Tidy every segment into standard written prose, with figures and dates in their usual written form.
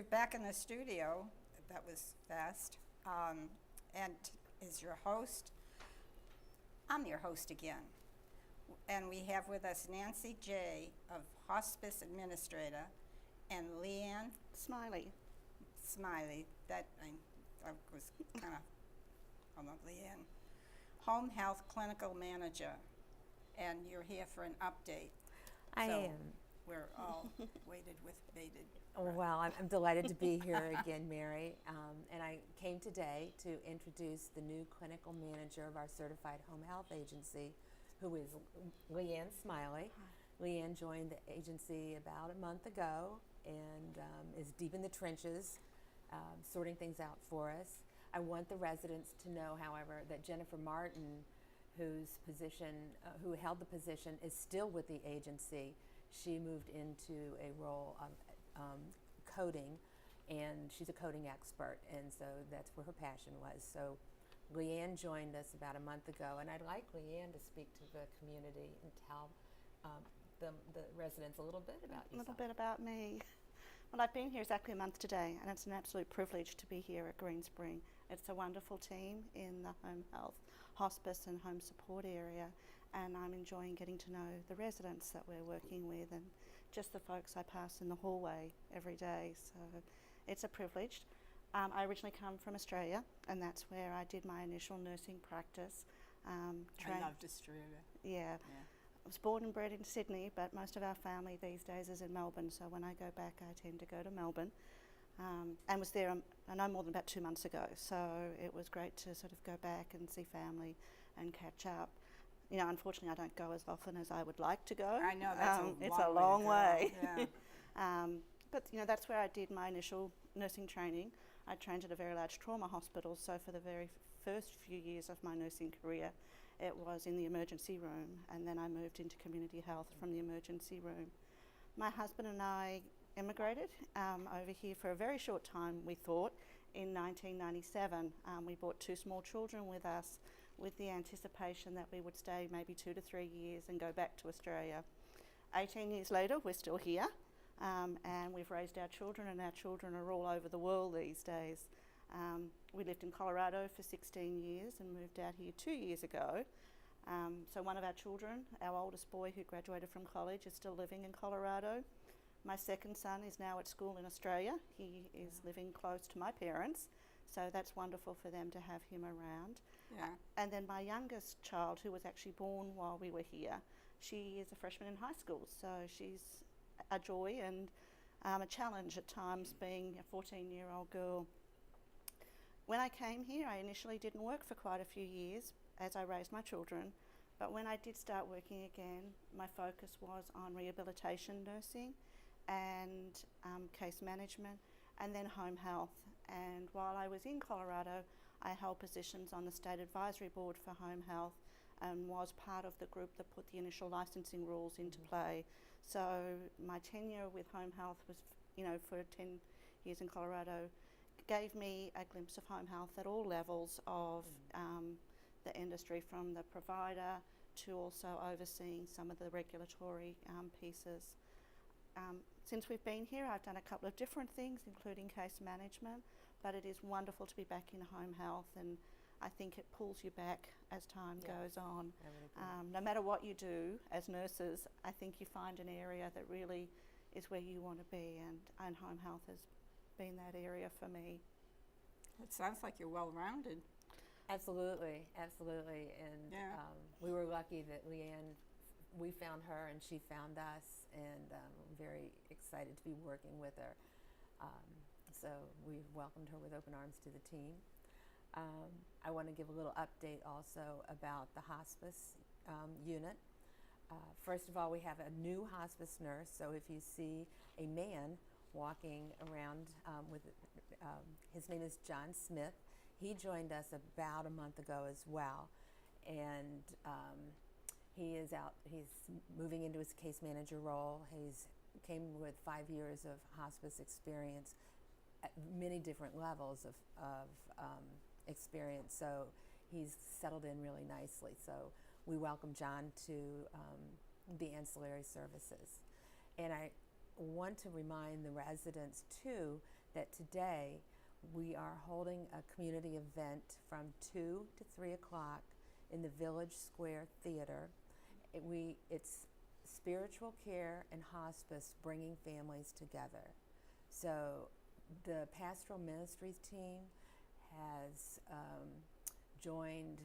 back in the studio, that was fast, and is your host. I'm your host again. And we have with us Nancy J. of Hospice Administrator and Leanne Smiley. That was kind of, hold on, Leanne. Home Health Clinical Manager. And you're here for an update. I am. We're all waited with bated Oh, breath. well, I'm delighted to be here again, Mary. And I came today to introduce the new clinical manager of our certified home health agency, who is Leanne Smiley. Leanne joined the agency about a month ago and is deep in the trenches, sorting things out for us. I want the residents to know, however, that Jennifer Martin, who held the position, is still with the agency. She moved into a role of coding, and she's a coding expert, and so that's where her passion was. So Leanne joined us about a month ago, and I'd like Leanne to speak to the community and tell the residents a little bit about yourself. A little bit about me. Well, I've been here exactly a month today, and it's an absolute privilege to be here at Green Spring. It's a wonderful team in the home health, hospice and home support area, and I'm enjoying getting to know the residents that we're working with and just the folks I pass in the hallway every day, so it's a privilege. I originally come from Australia, and that's where I did my initial nursing practice. I loved Australia. Yeah. I was born and bred in Sydney, but most of our family these days is in Melbourne, so when I go back I tend to go to Melbourne, and was there no more than about 2 months ago, so it was great to sort of go back and see family and catch up. You know, unfortunately I don't go as often as I would like to go. I know, that's it's a long way. Yeah. But you know, that's where I did my initial nursing training. I trained at a very large trauma hospital, so for the very first few years of my nursing career it was in the emergency room, and then I moved into community health from the emergency room. My husband and I immigrated over here for a very short time, we thought, in 1997. We brought 2 small children with us with the anticipation that we would stay maybe 2 to 3 years and go back to Australia. 18 years later we're still here, and we've raised our children, and our children are all over the world these days. We lived in Colorado for 16 years and moved out here 2 years ago. So one of our children, our oldest boy who graduated from college, is still living in Colorado. My second son is now at school in Australia. He is living close to my parents, so that's wonderful for them to have him around. Yeah. And then my youngest child, who was actually born while we were here, she is a freshman in high school, so she's a joy and a challenge at times, being a 14-year-old girl. When I came here, I initially didn't work for quite a few years as I raised my children, but when I did start working again, my focus was on rehabilitation nursing and case management, and then home health. And while I was in Colorado, I held positions on the State Advisory Board for Home Health and was part of the group that put the initial licensing rules into play. So my tenure with home health was, you know, for 10 years in Colorado, gave me a glimpse of home health at all levels of the industry, from the provider to also overseeing some of the regulatory pieces. Since we've been here, I've done a couple of different things, including case management, but it is wonderful to be back in home health, and I think it pulls you back as time goes on. No matter what you do as nurses, I think you find an area that really is where you want to be, and home health has been that area for me. It sounds like you're well-rounded. Absolutely, absolutely. And we were lucky that Leanne, we found her and she found us, and I'm very excited to be working with her. So we welcomed her with open arms to the team. I want to give a little update also about the hospice unit. First of all, we have a new hospice nurse, so if you see a man walking around his name is John Smith. He joined us about a month ago as well, and he's moving into his case manager role. He's came with 5 years of hospice experience at many different levels of experience, so he's settled in really nicely. So we welcome John to the ancillary services. And I want to remind the residents too that today we are holding a community event from 2 to 3 o'clock in the Village Square Theater. It's spiritual care and hospice bringing families together. So the pastoral ministries team has joined,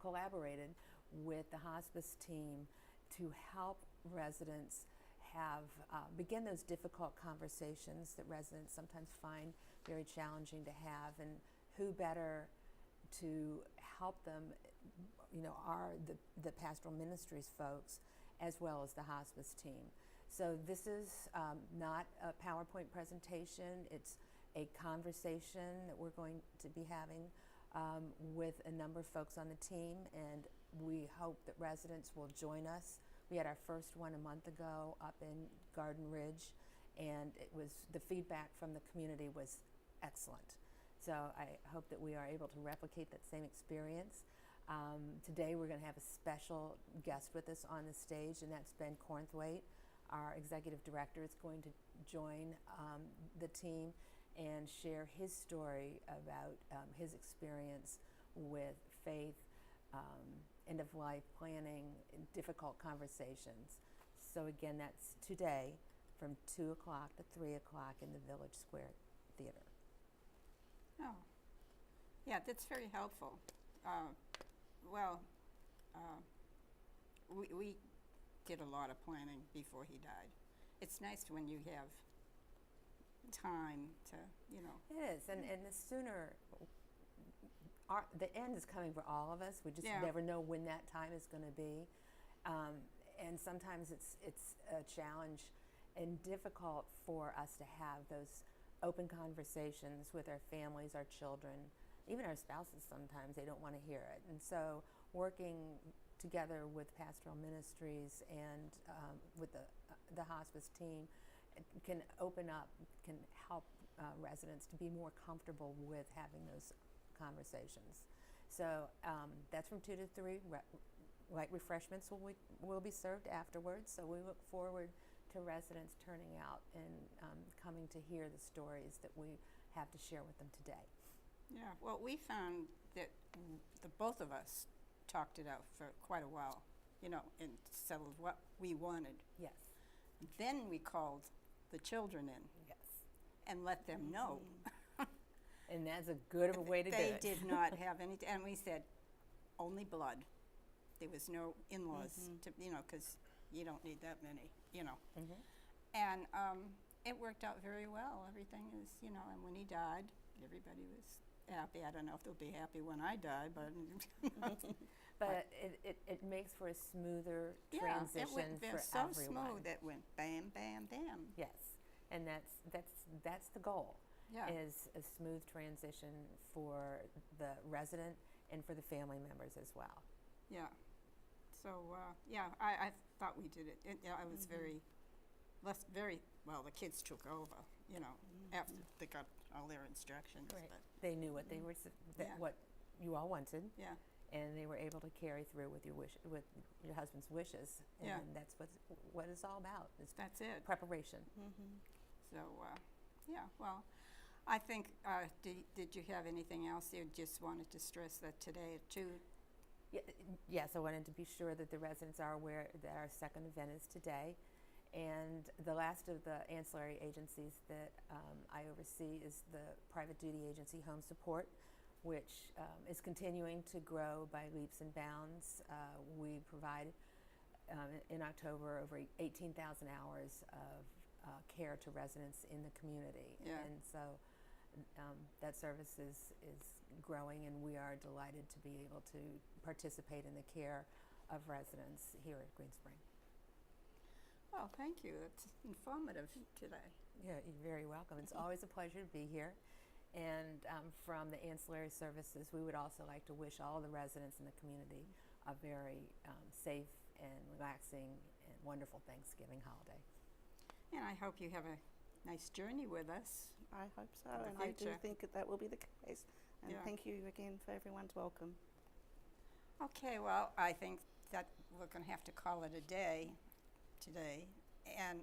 collaborated with the hospice team to help residents begin those difficult conversations that residents sometimes find very challenging to have, and who better to help them, are the pastoral ministries folks as well as the hospice team. So this is not a PowerPoint presentation, it's a conversation that we're going to be having with a number of folks on the team, and we hope that residents will join us. We had our first one a month ago up in Garden Ridge, and the feedback from the community was excellent. So I hope that we are able to replicate that same experience. Today we're going to have a special guest with us on the stage, and that's Ben Cornthwaite. Our executive director is going to join the team and share his story about his experience with faith, end-of-life planning, and difficult conversations. So again, that's today from 2 o'clock to 3 o'clock in the Village Square Theater. Oh, yeah, that's very helpful. We did a lot of planning before he died. It's nice when you have time to, It is, and the sooner, the end is coming for all of us. We just never know when that time is going to be, and sometimes it's a challenge and difficult for us to have those open conversations with our families, our children, even our spouses. Sometimes they don't want to hear it, and so working together with pastoral ministries and with the hospice team can open up, can help residents to be more comfortable with having those conversations. So that's from 2 to 3. Light refreshments will be served afterwards. So we look forward to residents turning out and coming to hear the stories that we have to share with them today. Yeah, well, we found that the both of us talked it out for quite a while, and settled what we wanted. Yes. Then we called the children in. Yes. And let them know. And that's a good of a way to do it. They did not have any, and we said, only blood. There was no in-laws, because you don't need that many, Mm-hmm. And it worked out very well. Everything is, and when he died, everybody was happy. I don't know if they'll be happy when I die, but But it makes for a smoother transition it went for so everyone. smooth. It went bam, bam, bam. Yes, and that's the goal. Yeah. Is a smooth transition for the resident and for the family members as well. Yeah. So I thought we did it. I was very well. The kids took over, after they got all their instructions. Right. But They knew what they were, what you all wanted. yeah. And they were able to carry through with your your husband's wishes, and Yeah. that's what it's all about. It's That's it. preparation. So well, I think. Did you have anything else you just wanted to stress that today at 2? Yes, I wanted to be sure that the residents are aware that our second event is today. And the last of the ancillary agencies that I oversee is the private duty agency Home Support, which is continuing to grow by leaps and bounds. We provide in October over 18,000 hours of care to residents in the community. Yeah. And so that service is growing, and we are delighted to be able to participate in the care of residents here at Green Spring. Well, thank you. It's informative today. Yeah, you're very welcome. It's always a pleasure to be here. And from the ancillary services, we would also like to wish all the residents in the community a very safe and relaxing and wonderful Thanksgiving holiday. And I hope you have a nice journey with us. I hope so, In the and I do future. think that will be the case. And Yeah. thank you again for everyone's welcome. Okay, well, I think that we're going to have to call it a day today. And